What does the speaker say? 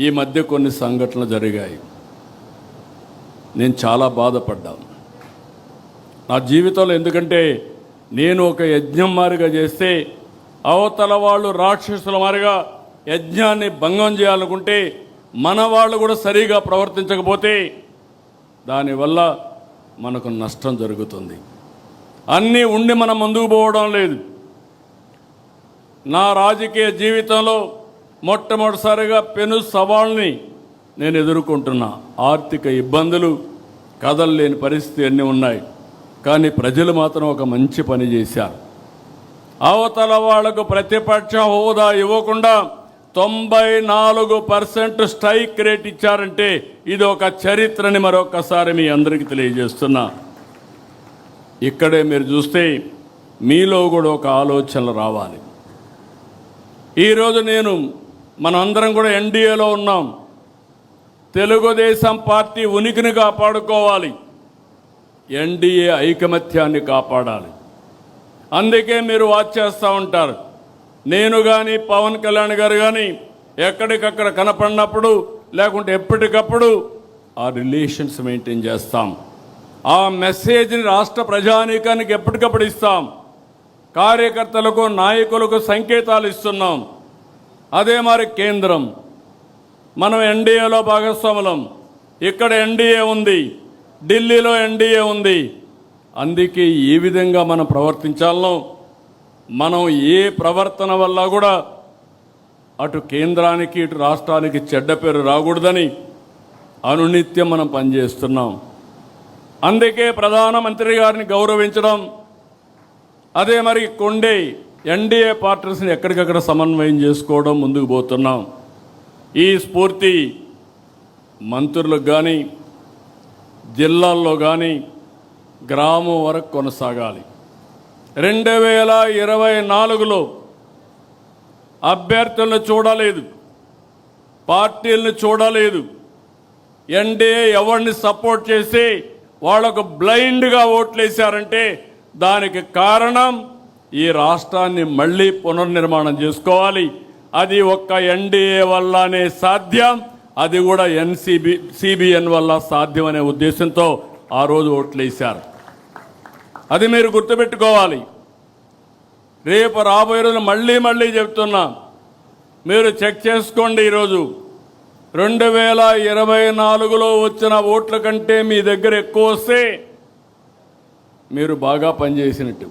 ఈ మధ్య కొన్ని సంఘటనలు జరిగాయి. నేను చాలా బాధపడ్డాను నా జీవితంలో. ఎందుకంటే నేను ఒక యజ్ఞం మారిగా చేస్తే అవతల వాళ్ళు రాక్షసుల మారిగా యజ్ఞాన్ని భంగం చేయాలనుకుంటే మన వాళ్ళు కూడా సరిగా ప్రవర్తించకపోతే దానివల్ల మనకు నష్టం జరుగుతుంది. అన్నీ ఉండి మనం ముందుకు పోవడం లేదు. నా రాజకీయ జీవితంలో మొట్టమొదటిసారిగా పెను సవాళ్ళని నేను ఎదుర్కొంటున్నా. ఆర్థిక ఇబ్బందులు, కదలలేని పరిస్థితి అన్నీ ఉన్నాయి. కానీ ప్రజలు మాత్రం ఒక మంచి పని చేశారు. అవతల వాళ్లకు ప్రతిపక్ష హోదా ఇవ్వకుండా 94% స్ట్రైక్ రేట్ ఇచ్చారంటే ఇది ఒక చరిత్రని మరొకసారి మీ అందరికీ తెలియజేస్తున్నా. ఇక్కడే మీరు చూస్తే మీలో కూడా ఒక ఆలోచనలు రావాలి. ఈరోజు మనందరం కూడా ఎన్డీఏలో ఉన్నాం. తెలుగుదేశం పార్టీ ఉనికిని కాపాడుకోవాలి, ఎన్డీఏ ఐకమత్యాన్ని కాపాడాలి. అందుకే మీరు వాచ్ చేస్తూ ఉంటారు. నేను కానీ పవన్ కళ్యాణ్ గారు కానీ ఎక్కడికక్కడ కనపడినప్పుడు లేకుంటే ఎప్పటికప్పుడు ఆ రిలేషన్స్ మెయింటైన్ చేస్తాం. ఆ మెసేజ్ని రాష్ట్ర ప్రజానీకానికి ఎప్పటికప్పుడు ఇస్తాం. కార్యకర్తలకు, నాయకులకు సంకేతాలు ఇస్తున్నాం. అదే మరి కేంద్రం, మనం ఎన్డీఏలో భాగస్వాములం. ఇక్కడ ఎన్డీఏ ఉంది, ఢిల్లీలో ఎన్డీఏ ఉంది. అందుకే ఏ విధంగా మనం ప్రవర్తించాలనో, మనం ఏ ప్రవర్తన వల్ల కూడా అటు కేంద్రానికి ఇటు రాష్ట్రానికి చెడ్డ పేరు రాకూడదని అనునిత్యం మనం పనిచేస్తున్నాం. అందుకే ప్రధానమంత్రి గారిని గౌరవించడం, అదే మరి కొండే ఎన్డీఏ పార్టీస్ని ఎక్కడికక్కడ సమన్వయం చేసుకోవడం ముందుకు పోతున్నాం. ఈ స్ఫూర్తి మంత్రులకు కానీ, జిల్లాల్లో కానీ, గ్రామం వరకు కొనసాగాలి. 2024లో అభ్యర్థులను చూడలేదు, పార్టీలను చూడలేదు. ఎన్డీఏ ఎవరిని సపోర్ట్ చేసి వాళ్లకు బ్లైండ్గా ఓట్లేశారంటే దానికి కారణం ఈ రాష్ట్రాన్ని మళ్ళీ పునర్నిర్మాణం చేసుకోవాలి. అది ఒక్క ఎన్డీఏ వల్లనే సాధ్యం, అది కూడా సిబిఎన్ వల్ల సాధ్యమనే ఉద్దేశంతో ఆ రోజు ఓట్లేశారు. అది మీరు గుర్తుపెట్టుకోవాలి. రేపు రాబోయే రోజు మళ్ళీ చెప్తున్నా, మీరు చెక్ చేసుకోండి. ఈరోజు 2024లో వచ్చిన ఓట్ల కంటే మీ దగ్గర ఎక్కువ వస్తే మీరు బాగా పనిచేసినట్టు.